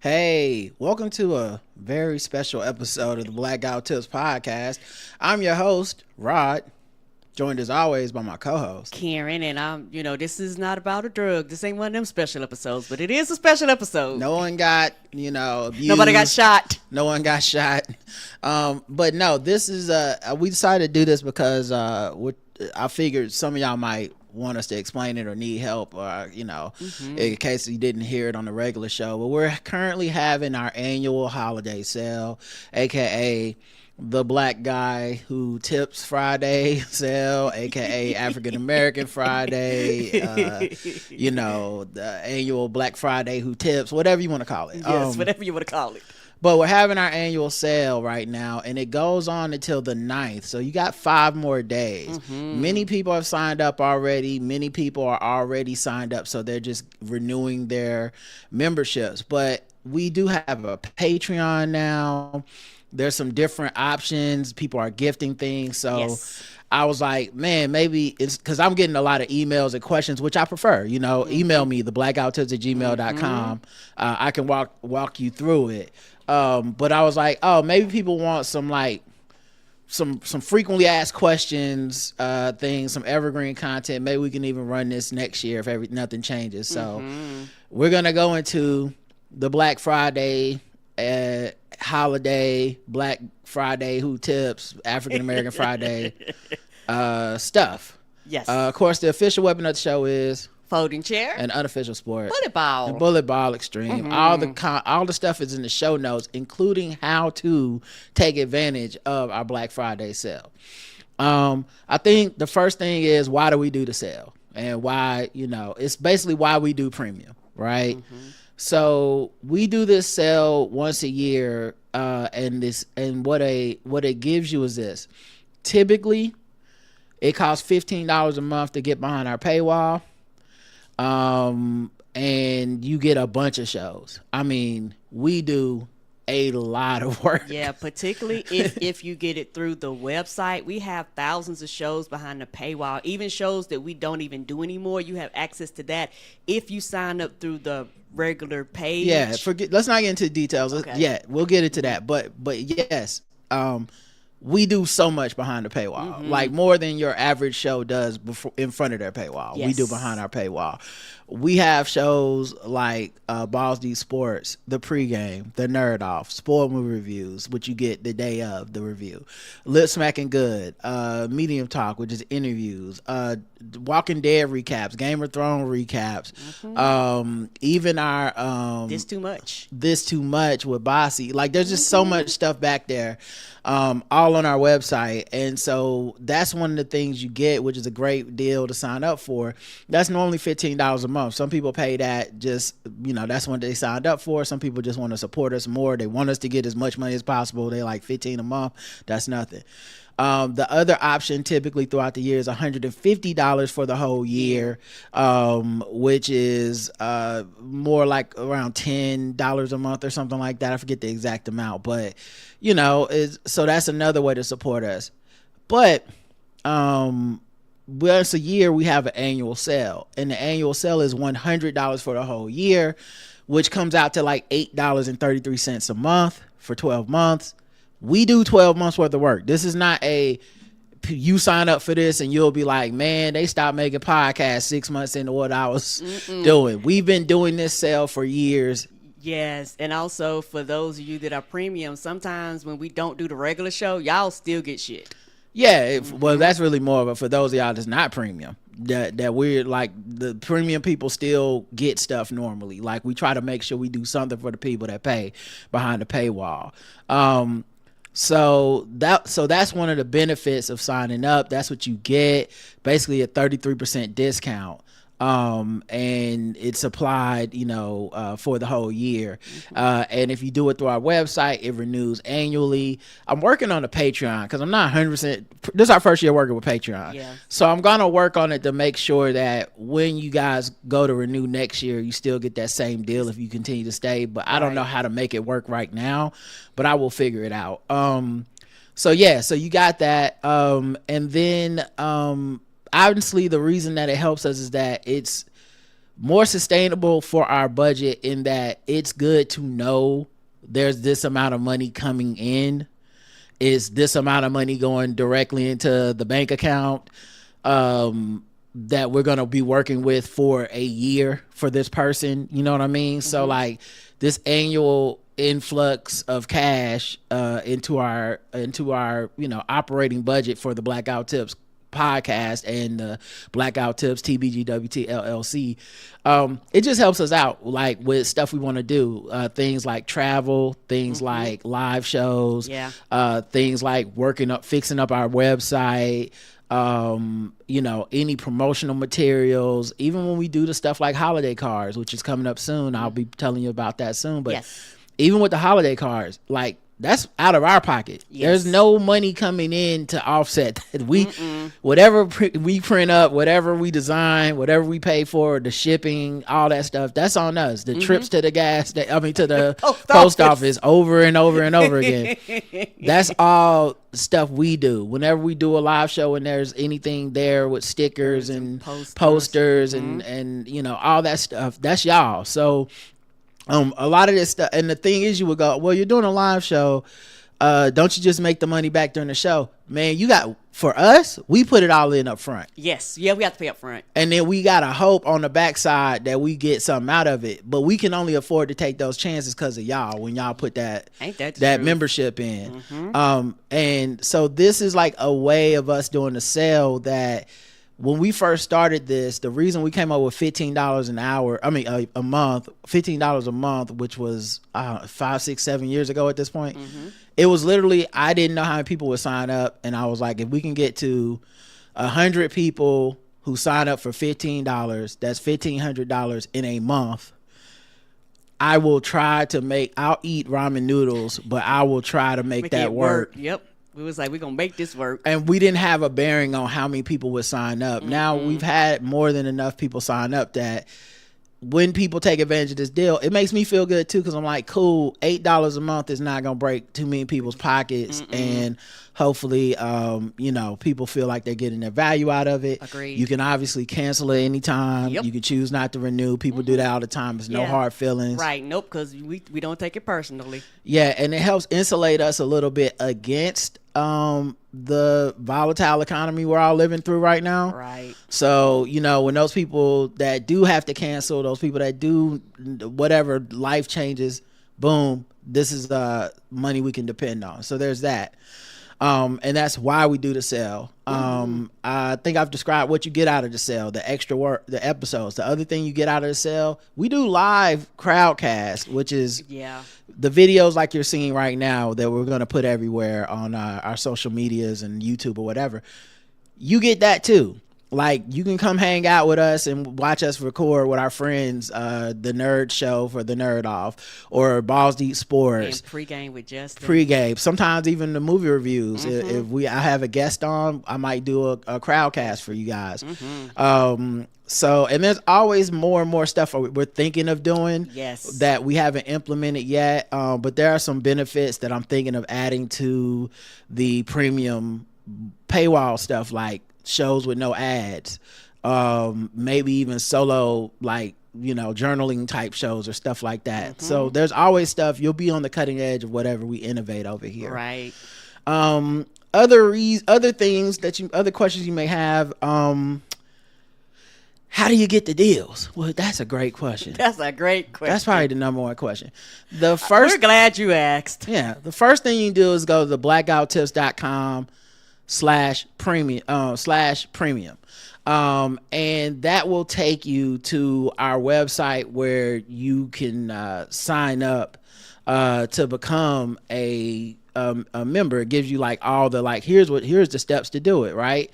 Hey, welcome to a very special episode of the Black Guy Tips podcast. I'm your host, Rod, joined as always by my co-host, Karen, and this is not about a drug. This ain't one of them special episodes, but it is a special episode. No one got, abused. Nobody got shot. No one got shot. But no, this is, we decided to do this because I figured some of y'all might want us to explain it or need help or in case you didn't hear it on the regular show. But we're currently having our annual holiday sale, aka the Black Guy Who Tips Friday sale, aka African American Friday, the annual Black Friday Who Tips, whatever you want to call it. Yes, whatever you want to call it. But we're having our annual sale right now, and it goes on until the 9th. So you got 5 more days. Many people have signed up already. Many people are already signed up, so they're just renewing their memberships. But we do have a Patreon now. There's some different options. People are gifting things. So yes. I was like, man, maybe it's because I'm getting a lot of emails and questions, which I prefer. Email me, theblackouttips@gmail.com. I can walk you through it. But I was like, oh, maybe people want some frequently asked questions, things, some evergreen content. Maybe we can even run this next year if nothing changes. So we're gonna go into the Black Friday holiday, Black Friday Who Tips, African American Friday stuff. Yes. Of course, the official weapon of the show is folding chair, an unofficial sport, bullet ball, and bullet ball extreme. All the stuff is in the show notes, including how to take advantage of our Black Friday sale. I think the first thing is, why do we do the sale, and why it's basically why we do premium, right? So we do this sale once a year, and what it gives you is this. Typically, it costs $15 a month to get behind our paywall. And you get a bunch of shows. I mean, we do a lot of work. Yeah, particularly if you get it through the website. We have thousands of shows behind the paywall, even shows that we don't even do anymore. You have access to that if you sign up through the regular page. Yeah, let's not get into details. Okay. Yeah, we'll get into that. But yes, we do so much behind the paywall, like more than your average show does in front of their paywall. Yes. We do behind our paywall. We have shows like Balls Deep Sports, the Pregame, the Nerd Off, Spoiled Movie Reviews, which you get the day of the review, Lip Smacking Good, Medium Talk, which is interviews, Walking Dead recaps, Game of Thrones recaps, even our This Too Much with Bossy. Like, there's just so much stuff back there, all on our website. And so that's one of the things you get, which is a great deal to sign up for. That's normally $15 a month. Some people pay that just, that's what they signed up for. Some people just want to support us more. They want us to get as much money as possible. They like $15 a month. That's nothing. The other option typically throughout the year is $150 for the whole year, which is more like around $10 a month or something like that. I forget the exact amount, but so that's another way to support us. But once a year we have an annual sale, and the annual sale is $100 for the whole year, which comes out to like $8.33 a month for 12 months. We do 12 months worth of work. This is not you sign up for this and you'll be like, man, they stopped making podcasts 6 months into what I was doing. We've been doing this sale for years. Yes, and also for those of you that are premium, sometimes when we don't do the regular show, y'all still get shit. Yeah, well, that's really more of it for those of y'all that's not premium. That we're like, the premium people still get stuff normally. Like, we try to make sure we do something for the people that pay behind the paywall. So that's one of the benefits of signing up. That's what you get, basically a 33% discount. And it's applied, for the whole year. And if you do it through our website, it renews annually. I'm working on a Patreon because I'm not 100%. This is our first year working with Patreon. Yeah. So I'm going to work on it to make sure that when you guys go to renew next year, you still get that same deal if you continue to stay. But I don't know how to make it work right now, but I will figure it out. So you got that. And then, obviously the reason that it helps us is that more sustainable for our budget in that it's good to know there's this amount of money coming in. Is this amount of money going directly into the bank account that we're going to be working with for a year for this person? You know what I mean? So like this annual influx of cash into our operating budget for the Blackout Tips podcast and the Blackout Tips TBGWT LLC, it just helps us out like with stuff we want to do, things like travel, things like live shows, things like fixing up our website, any promotional materials, even when we do the stuff like holiday cards, which is coming up soon. I'll be telling you about that soon. But even with the holiday cards, like that's out of our pocket. There's no money coming in to offset that. Whatever we print up, whatever we design, whatever we pay for, the shipping, all that stuff, that's on us. The trips to the to the post office over and over and over again. That's all stuff we do. Whenever we do a live show and there's anything there with stickers and posters and all that stuff, that's y'all. So a lot of this stuff, and the thing is, you would go, well, you're doing a live show, don't you just make the money back during the show? Man, for us, we put it all in up front. Yes, we have to pay up front. And then we got to hope on the backside that we get something out of it. But we can only afford to take those chances because of y'all, when y'all put that membership in. And so this is like a way of us doing a sale that, when we first started this, the reason we came up with $15 an hour, a month, $15 a month, which was 5, 6, 7 years ago at this point, it was literally, I didn't know how many people would sign up. And I was like, if we can get to 100 people who sign up for $15, that's $1,500 in a month. I'll eat ramen noodles, but I will try to make that work. Yep. We was like, we're going to make this work. And we didn't have a bearing on how many people would sign up. Now we've had more than enough people sign up that when people take advantage of this deal, it makes me feel good too, because I'm like, cool, $8 a month is not going to break too many people's pockets. And hopefully, people feel like they're getting their value out of it. Agreed. You can obviously cancel it anytime. You can choose not to renew. People do that all the time. There's no hard feelings. Right. Nope. Because we don't take it personally. Yeah. And it helps insulate us a little bit against the volatile economy we're all living through right now. Right. So, when those people that do have to cancel, those people that do whatever, life changes, boom, this is money we can depend on. So there's that. And that's why we do the sale. I think I've described what you get out of the sale, the extra work, the episodes. The other thing you get out of the sale, we do live Crowdcast, which is the videos like you're seeing right now that we're going to put everywhere on our social medias and YouTube or whatever. You get that too. Like, you can come hang out with us and watch us record with our friends, the Nerd Show for the Nerd Off, or Balls Deep Sports. And Pregame with Justin. Pregame. Sometimes even the movie reviews. If I have a guest on, I might do a Crowdcast for you guys. So, and there's always more and more stuff we're thinking of doing that we haven't implemented yet. But there are some benefits that I'm thinking of adding to the premium paywall stuff, like shows with no ads, maybe even solo, like, journaling type shows or stuff like that. So there's always stuff. You'll be on the cutting edge of whatever we innovate over here. Right. Other things other questions you may have. How do you get the deals? Well, that's a great question. That's a great question. That's probably the number one question. We're glad you asked. Yeah. The first thing you can do is go to blackouttips.com/premium. And that will take you to our website where you can sign up to become a member. It gives you like all the here's the steps to do it, right?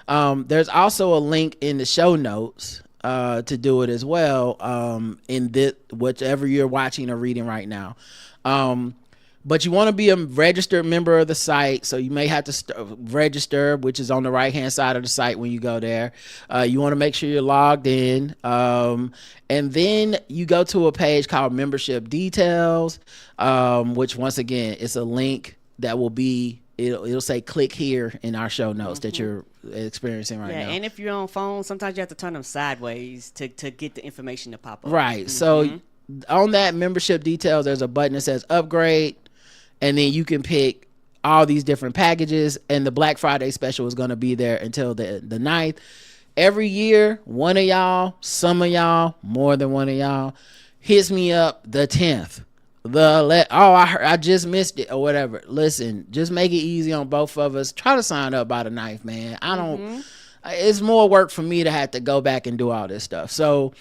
There's also a link in the show notes to do it as well, in whichever you're watching or reading right now. But you want to be a registered member of the site, so you may have to register, which is on the right-hand side of the site when you go there. You want to make sure you're logged in. And then you go to a page called Membership Details, which, once again, it's a link that will be, it'll say click here in our show notes that you're experiencing right Yeah, now. and if you're on phone, sometimes you have to turn them sideways to get the information to pop up. Right. So on that membership details, there's a button that says upgrade, and then you can pick all these different packages, and the Black Friday special is going to be there until the 9th. Every year, one of y'all, some of y'all, more than one of y'all, hits me up the 10th. I just missed it or whatever. Listen, just make it easy on both of us. Try to sign up by the 9th, man. I don't. It's more work for me to have to go back and do all this stuff. So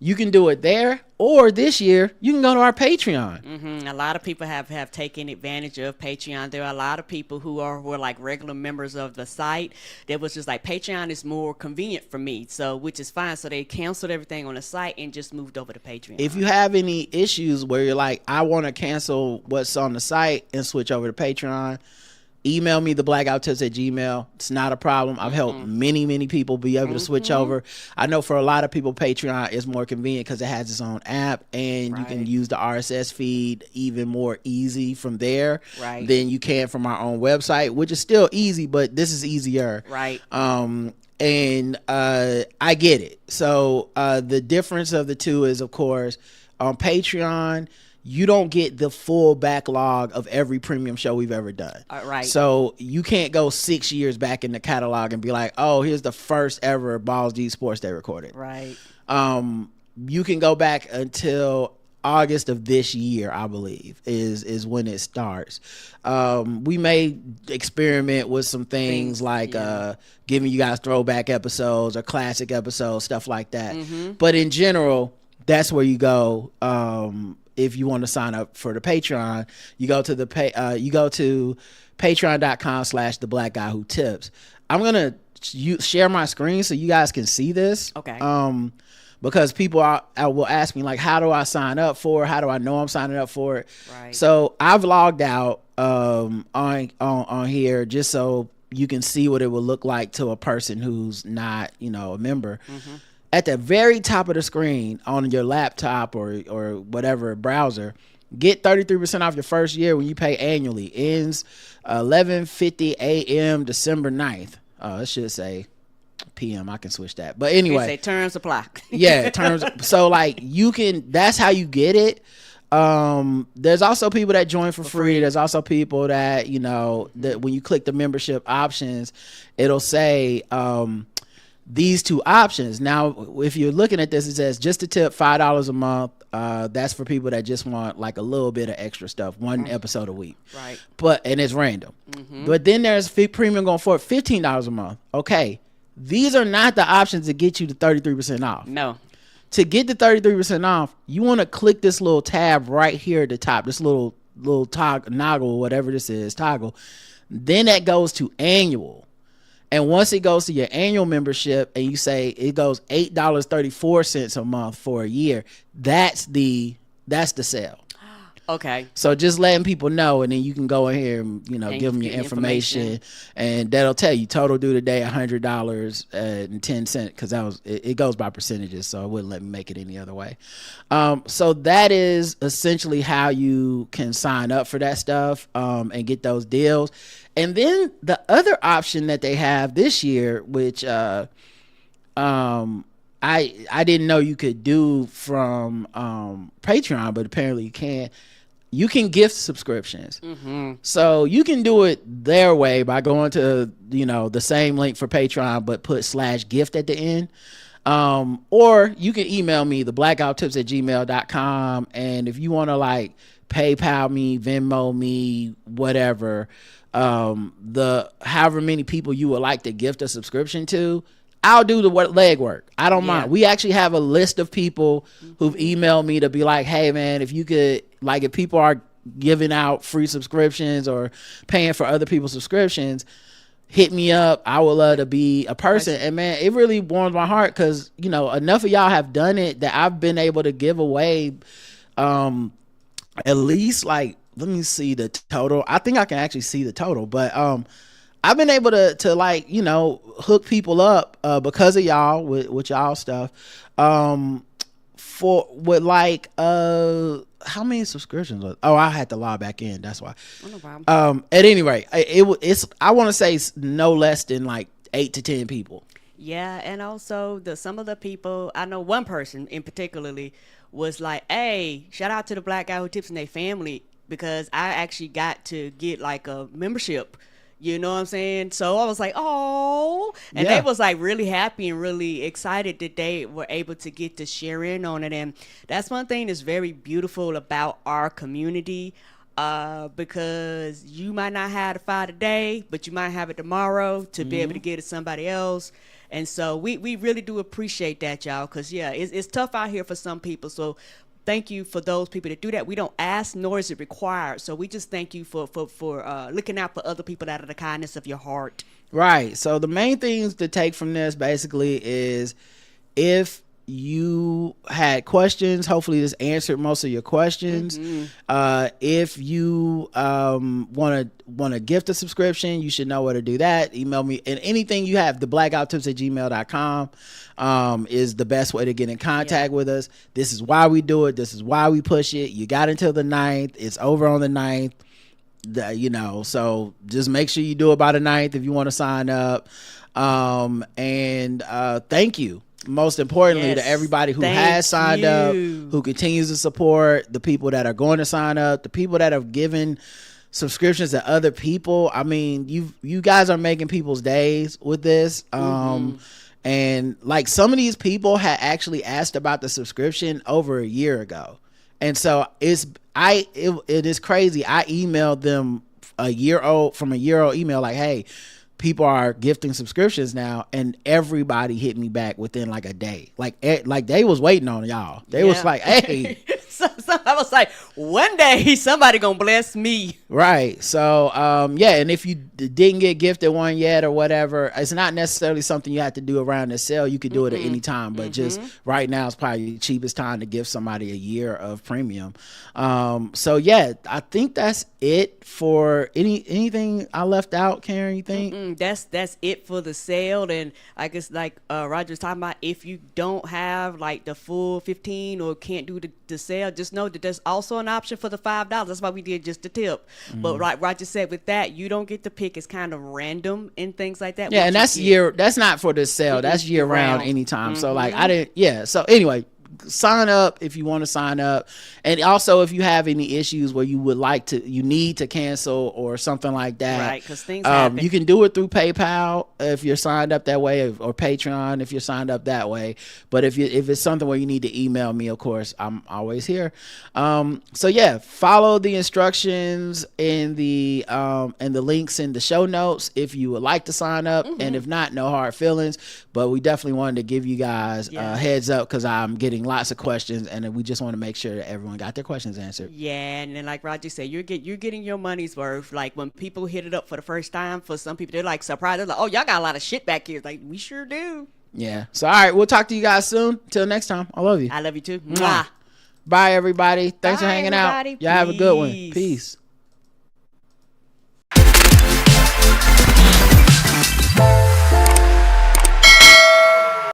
you can do it there, or this year you can go to our Patreon. A lot of people have taken advantage of Patreon. There are a lot of people who were like regular members of the site that was just like, Patreon is more convenient for me, so which is fine. So they canceled everything on the site and just moved over to Patreon. If you have any issues where you're like, I want to cancel what's on the site and switch over to Patreon, email me, theblackouttips@gmail. It's not a problem. I've helped many people be able to switch over. I know for a lot of people, Patreon is more convenient because it has its own app, and you can use the RSS feed even more easy from there than you can from our own website, which is still easy, but this is easier. And I get it. So the difference of the two is, of course, on Patreon, you don't get the full backlog of every premium show we've ever done. So you can't go 6 years back in the catalog and be like, oh, here's the first ever Balls Deep Sports Day recorded. You can go back until August of this year, I believe, is when it starts. We may experiment with some things like giving you guys throwback episodes or classic episodes, stuff like that. But in general, that's where you go. If you want to sign up for the Patreon, you go to patreon.com/theblackguywhotips. I'm gonna share my screen so you guys can see this. Because people will ask me, like, how do I sign up for it? How do I know I'm signing up for it? So I've logged out on here just so you can see what it would look like to a person who's not, a member. At the very top of the screen on your laptop or whatever browser, get 33% off your first year when you pay annually. Ends 11:50 a.m. December 9th. It should say PM. I can switch that. But anyway. Say terms apply. Terms. So like that's how you get it. There's also people that join for free. There's also people that, that when you click the membership options, it'll say, these two options. Now, if you're looking at this, it says just a tip, $5 a month. That's for people that just want like a little bit of extra stuff, one episode a week. And it's random. But then there's premium going for $15 a month. Okay. These are not the options to get you to 33% off. No. To get the 33% off, you want to click this little tab right here at the top, this little toggle, whatever this is, toggle. Then that goes to annual. And once it goes to your annual membership and you say it goes $8.34 a month for a year, that's the sale. Okay. So just letting people know, and then you can go in here and give them your information, and that'll tell you total due today $100.10 because it goes by percentages, so it wouldn't let me make it any other way. So that is essentially how you can sign up for that stuff and get those deals. And then the other option that they have this year, which I didn't know you could do from Patreon, but apparently you can. You can gift subscriptions. So you can do it their way by going to, the same link for Patreon, but put /gift at the end. Or you can email me, theblackouttips@gmail.com. And if you want to like PayPal me, Venmo me, whatever, however many people you would like to gift a subscription to, I'll do the legwork. I don't mind. We actually have a list of people who've emailed me to be like, hey man, if you could, like, if people are giving out free subscriptions or paying for other people's subscriptions, hit me up. I would love to be a person. And man, it really warms my heart because, enough of y'all have done it that I've been able to give away at least, like, let me see the total. I think I can actually see the total, but I've been able to like, hook people up because of y'all with y'all stuff. With like how many subscriptions? I had to log back in. That's why. No problem. At any rate, it's I want to say no less than like 8 to 10 people. Yeah, and also some of the people, I know one person in particularly was like, hey, shout out to the Black Guy Who Tips and their family, because I actually got to get like a membership. You know what I'm saying? So I was like, oh, and they was like really happy and really excited that they were able to get to share in on it. And that's one thing that's very beautiful about our community, because you might not have the file today, but you might have it tomorrow to be able to give it to somebody else. And so we really do appreciate that, y'all, because it's tough out here for some people. So thank you for those people that do that. We don't ask, nor is it required. So we just thank you for looking out for other people out of the kindness of your heart. Right. So the main things to take from this basically is, if you had questions, hopefully this answered most of your questions. If you want to gift a subscription, you should know where to do that. Email me, and anything you have, the blackouttips@gmail.com is the best way to get in contact with us. This is why we do it. This is why we push it. You got until the 9th. It's over on the 9th. So just make sure you do it by the 9th if you want to sign up. Thank you, most importantly, to everybody who has signed up, who continues to support, the people that are going to sign up, the people that have given subscriptions to other people. I mean, you guys are making people's days with this. And like, some of these people had actually asked about the subscription over a year ago. And so it is crazy. I emailed them from a year old email, like, hey, people are gifting subscriptions now, and everybody hit me back within like a day. Like they was waiting on y'all. They was like, hey. So I was like, one day somebody gonna bless me. Right. So and if you didn't get gifted one yet or whatever, it's not necessarily something you have to do around the sale. You could do it at any time, but just right now is probably the cheapest time to give somebody a year of premium. I think that's it for anything I left out. Karen, you think? That's it for the sale. And I guess like Roger's talking about, if you don't have like the full 15 or can't do the sale, just know that there's also an option for the $5. That's why we did just the tip. But like Roger said, with that, you don't get to pick. It's kind of random and things like that. Yeah, and that's not for the sale. That's year round anytime. So like so anyway, sign up if you want to sign up. And also, if you have any issues where you need to cancel or something like that, right? Because things happen. You can do it through PayPal if you're signed up that way, or Patreon if you're signed up that way. But if it's something where you need to email me, of course, I'm always here. Follow the instructions in the links in the show notes if you would like to sign up. And if not, no hard feelings. But we definitely wanted to give you guys a heads up, because I'm getting lots of questions, and we just want to make sure that everyone got their questions answered. Yeah, and then like Roger said, you're getting your money's worth. Like, when people hit it up for the first time, for some people they're like surprised. They're like, oh, y'all got a lot of shit back here. Like, we sure do. Yeah. So all right, we'll talk to you guys soon. Till next time. I love you. I love you too. Mwah. Bye everybody. Thanks for hanging out. Peace. Y'all have a good one. Peace.